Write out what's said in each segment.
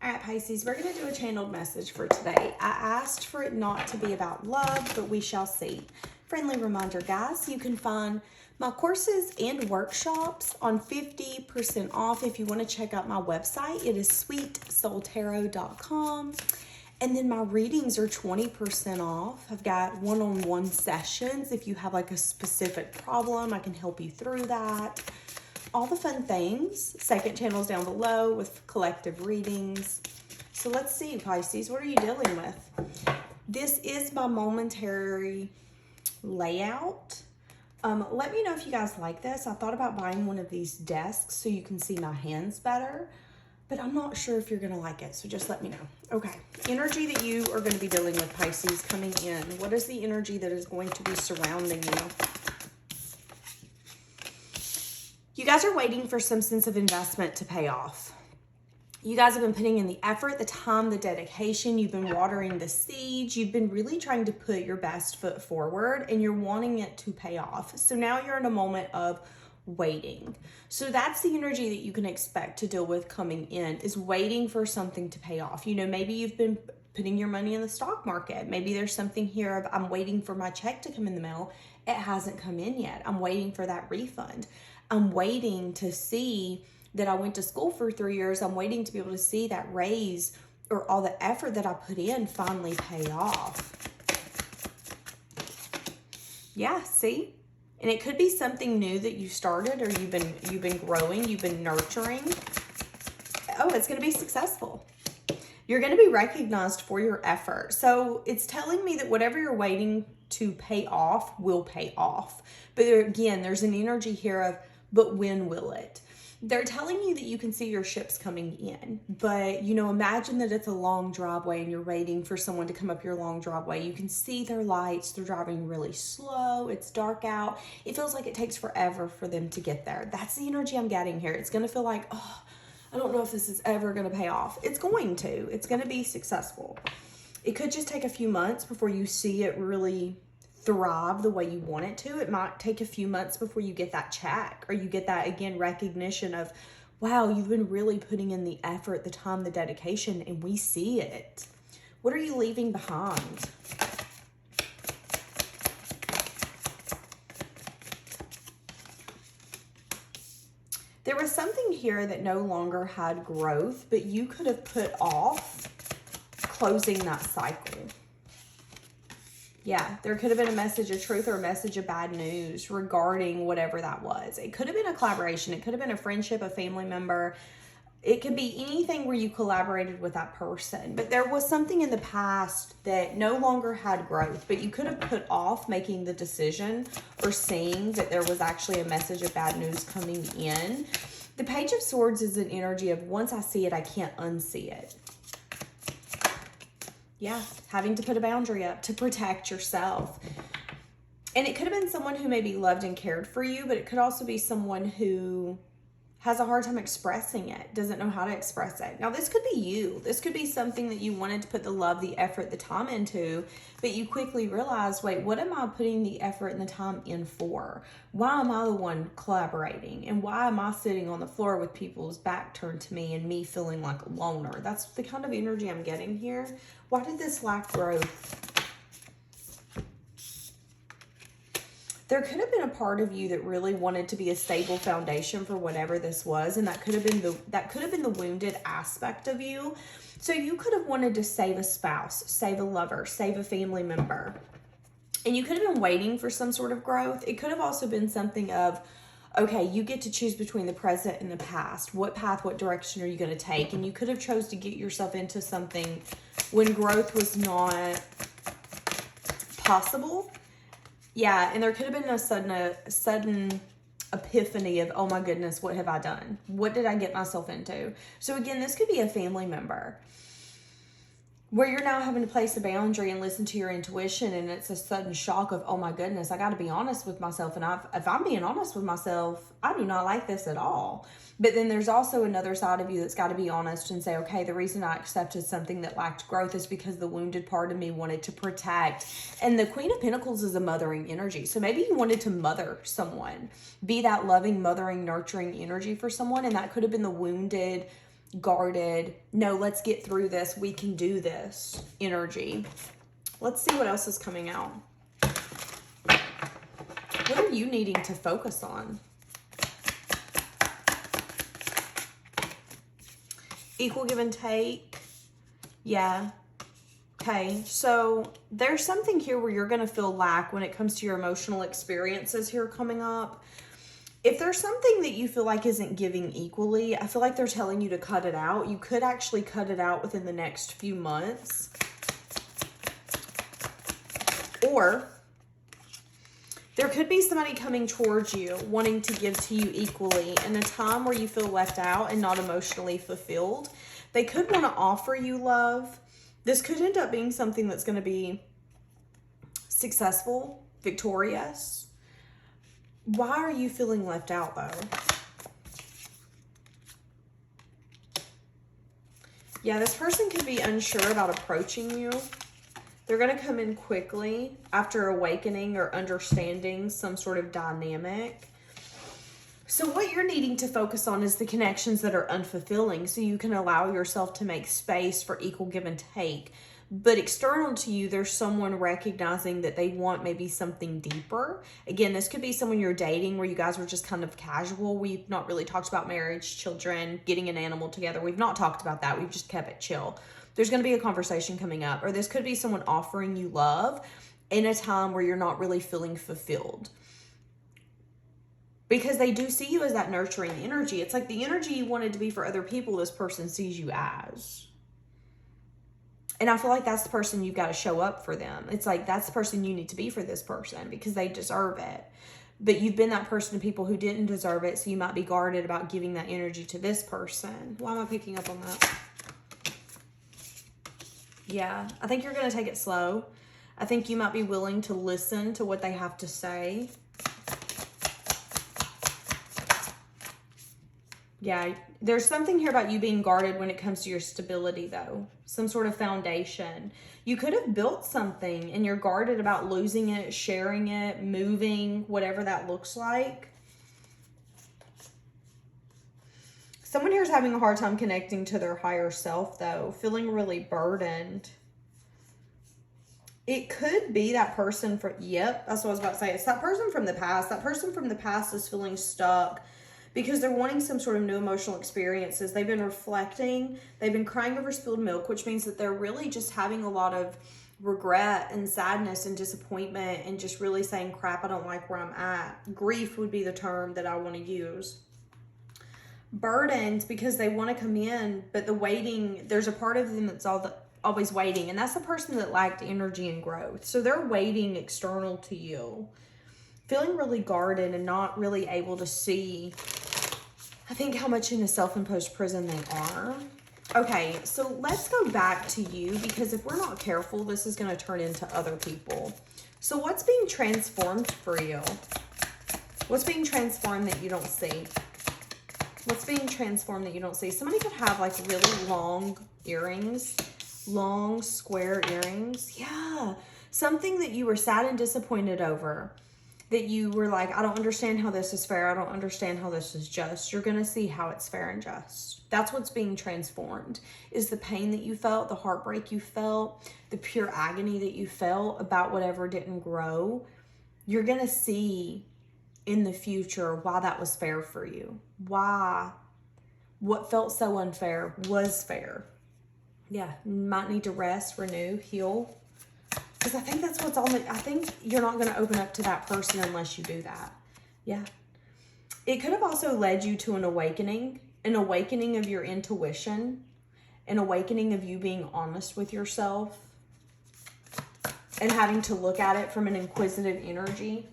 All right, Pisces, we're going to do a channeled message for today. I asked for it not to be about love, but we shall see. Friendly reminder, guys, you can find my courses and workshops on 50% off. If you want to check out my website, it is SweetSoulTarot.com. And then my readings are 20% off. I've got one-on-one sessions. If you have like a specific problem, I can help you through that. All the fun things. Second channel's down below with collective readings. So let's see, Pisces, what are you dealing with? This is my momentary layout. Let me know if you guys like this. I thought about buying one of these desks so you can see my hands better, but I'm not sure if you're going to like it, so just let me know. Okay, energy that you are going to be dealing with, Pisces, coming in. What is the energy that is going to be surrounding you? You guys are waiting for some sense of investment to pay off. You guys have been putting in the effort, the time, the dedication. You've been watering the seeds. You've been really trying to put your best foot forward, and you're wanting it to pay off. So now you're in a moment of waiting. So that's the energy that you can expect to deal with coming in, is waiting for something to pay off. You know, maybe you've been putting your money in the stock market. Maybe there's something here of, I'm waiting for my check to come in the mail. It hasn't come in yet. I'm waiting for that refund. I'm waiting to see that I went to school for 3 years. I'm waiting to be able to see that raise or all the effort that I put in finally pay off. Yeah, see? And it could be something new that you started, or you've been growing, you've been nurturing. Oh, it's going to be successful. You're going to be recognized for your effort. So it's telling me that whatever you're waiting to pay off will pay off. But there, again, there's an energy here of, but when will it? They're telling you that you can see your ships coming in, but, you know, imagine that it's a long driveway and you're waiting for someone to come up your long driveway. You can see their lights. They're driving really slow. It's dark out. It feels like it takes forever for them to get there. That's the energy I'm getting here. It's going to feel like, oh, I don't know if this is ever going to pay off. It's going to. It's going to be successful. It could just take a few months before you see it really thrive the way you want it to. It might take a few months before you get that check, or you get that, again, recognition of, wow, you've been really putting in the effort, the time, the dedication, and we see it. What are you leaving behind? There was something here that no longer had growth, but you could have put off closing that cycle. Yeah, there could have been a message of truth or a message of bad news regarding whatever that was. It could have been a collaboration. It could have been a friendship, a family member. It could be anything where you collaborated with that person. But there was something in the past that no longer had growth, but you could have put off making the decision or seeing that there was actually a message of bad news coming in. The Page of Swords is an energy of, once I see it, I can't unsee it. Yeah, having to put a boundary up to protect yourself. And it could have been someone who maybe loved and cared for you, but it could also be someone who has a hard time expressing it, doesn't know how to express it. Now, this could be you. This could be something that you wanted to put the love, the effort, the time into, but you quickly realized, wait, what am I putting the effort and the time in for? Why am I the one collaborating? And why am I sitting on the floor with people's back turned to me and me feeling like a loner? That's the kind of energy I'm getting here. Why did this lack growth? There could have been a part of you that really wanted to be a stable foundation for whatever this was, and that could have been the wounded aspect of you. So you could have wanted to save a spouse, save a lover, save a family member. And you could have been waiting for some sort of growth. It could have also been something of, okay, you get to choose between the present and the past. What path, what direction are you going to take? And you could have chose to get yourself into something when growth was not possible. Yeah, and there could have been a sudden epiphany of, oh my goodness, what have I done? What did I get myself into? So again, this could be a family member where you're now having to place a boundary and listen to your intuition, and it's a sudden shock of, oh my goodness, I got to be honest with myself. And if I'm being honest with myself, I do not like this at all. But then there's also another side of you that's got to be honest and say, okay, the reason I accepted something that lacked growth is because the wounded part of me wanted to protect. And the Queen of Pentacles is a mothering energy. So maybe you wanted to mother someone, be that loving, mothering, nurturing energy for someone. And that could have been the wounded guarded, no, let's get through this, we can do this energy. Let's see what else is coming out. What are you needing to focus on? Equal give and take. Yeah. Okay, so there's something here where you're going to feel lack when it comes to your emotional experiences here coming up. If there's something that you feel like isn't giving equally, I feel like they're telling you to cut it out. You could actually cut it out within the next few months. Or there could be somebody coming towards you wanting to give to you equally in a time where you feel left out and not emotionally fulfilled. They could want to offer you love. This could end up being something that's going to be successful, victorious. Why are you feeling left out, though? Yeah, this person could be unsure about approaching you. They're going to come in quickly after awakening or understanding some sort of dynamic. So what you're needing to focus on is the connections that are unfulfilling, so you can allow yourself to make space for equal give and take. But external to you, there's someone recognizing that they want maybe something deeper. Again, this could be someone you're dating where you guys were just kind of casual. We've not really talked about marriage, children, getting an animal together. We've not talked about that. We've just kept it chill. There's going to be a conversation coming up, or this could be someone offering you love in a time where you're not really feeling fulfilled. Because they do see you as that nurturing energy. It's like the energy you wanted to be for other people, this person sees you as. And I feel like that's the person you've got to show up for them. It's like that's the person you need to be for this person because they deserve it. But you've been that person to people who didn't deserve it, so you might be guarded about giving that energy to this person. Why am I picking up on that? Yeah, I think you're going to take it slow. I think you might be willing to listen to what they have to say. Yeah, there's something here about you being guarded when it comes to your stability, though. Some sort of foundation. You could have built something and you're guarded about losing it, sharing it, moving, whatever that looks like. Someone here is having a hard time connecting to their higher self, though. Feeling really burdened. It could be that person from, yep, that's what I was about to say. It's that person from the past. That person from the past is feeling stuck because they're wanting some sort of new emotional experiences. They've been reflecting. They've been crying over spilled milk, which means that they're really just having a lot of regret and sadness and disappointment and just really saying, crap, I don't like where I'm at. Grief would be the term that I want to use. Burdened because they want to come in, but the waiting, there's a part of them that's always waiting, and that's the person that lacked energy and growth. So they're waiting external to you, feeling really guarded and not really able to see, I think, how much in a self-imposed prison they are. Okay, so let's go back to you, because if we're not careful, this is going to turn into other people. So what's being transformed for you? What's being transformed that you don't see? What's being transformed that you don't see? Somebody could have like really long earrings, long square earrings. Yeah. Something that you were sad and disappointed over, that you were like, I don't understand how this is fair. I don't understand how this is just. You're going to see how it's fair and just. That's what's being transformed, is the pain that you felt, the heartbreak you felt, the pure agony that you felt about whatever didn't grow. You're going to see in the future why that was fair for you. Why what felt so unfair was fair. Yeah, you might need to rest, renew, heal. Because I think that's what's on the, I think you're not going to open up to that person unless you do that. Yeah. It could have also led you to an awakening of your intuition, an awakening of you being honest with yourself and having to look at it from an inquisitive energy.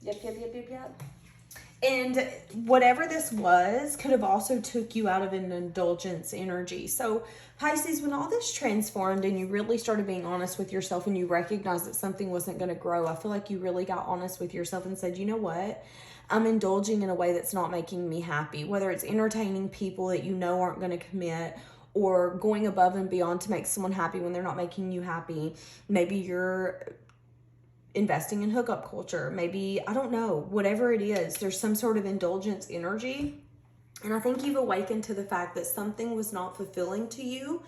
Yep. And whatever this was could have also took you out of an indulgence energy. So Pisces, when all this transformed and you really started being honest with yourself and you recognized that something wasn't going to grow, I feel like you really got honest with yourself and said, you know what? I'm indulging in a way that's not making me happy. Whether it's entertaining people that you know aren't going to commit, or going above and beyond to make someone happy when they're not making you happy. Maybe you're investing in hookup culture. Maybe, I don't know, whatever it is, there's some sort of indulgence energy And I think you've awakened to the fact that something was not fulfilling to you.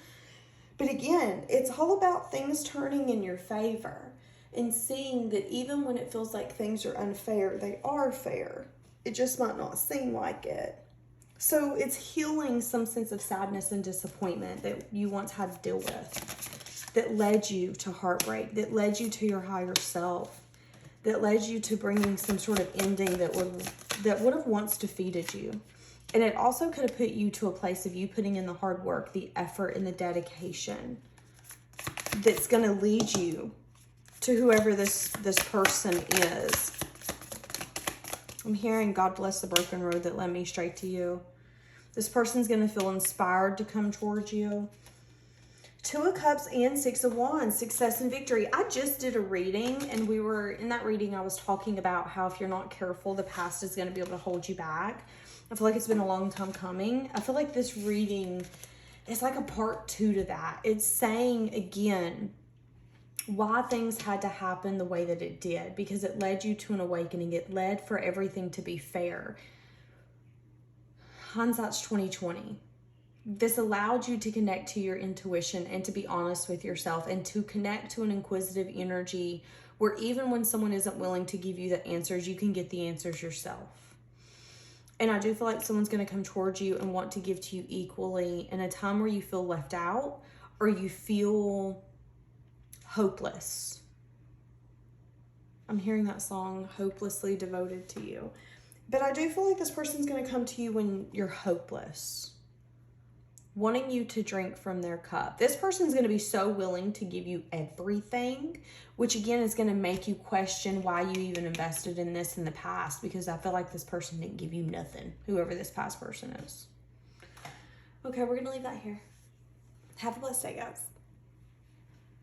But again, it's all about things turning in your favor and seeing that even when it feels like things are unfair, they are fair. It just might not seem like it. So it's healing some sense of sadness and disappointment that you once had to deal with, that led you to heartbreak, that led you to your higher self, that led you to bringing some sort of ending that would have once defeated you. And it also could have put you to a place of you putting in the hard work, the effort, and the dedication that's going to lead you to whoever this person is. I'm hearing, God bless the broken road that led me straight to you. This person's going to feel inspired to come towards you. Two of Cups and Six of Wands, success and victory. I just did a reading, and in that reading, I was talking about how if you're not careful, the past is going to be able to hold you back. I feel like it's been a long time coming. I feel like this reading is like a part 2 to that. It's saying, again, why things had to happen the way that it did, because it led you to an awakening. It led for everything to be fair. Hindsight's 20/20. This allowed you to connect to your intuition and to be honest with yourself and to connect to an inquisitive energy where even when someone isn't willing to give you the answers, you can get the answers yourself. And I do feel like someone's going to come towards you and want to give to you equally in a time where you feel left out or you feel hopeless. I'm hearing that song, Hopelessly Devoted to You. But I do feel like this person's going to come to you when you're hopeless, wanting you to drink from their cup. This person's going to be so willing to give you everything, which again is going to make you question why you even invested in this in the past, because I feel like this person didn't give you nothing, whoever this past person is. Okay, we're going to leave that here. Have a blessed day, guys.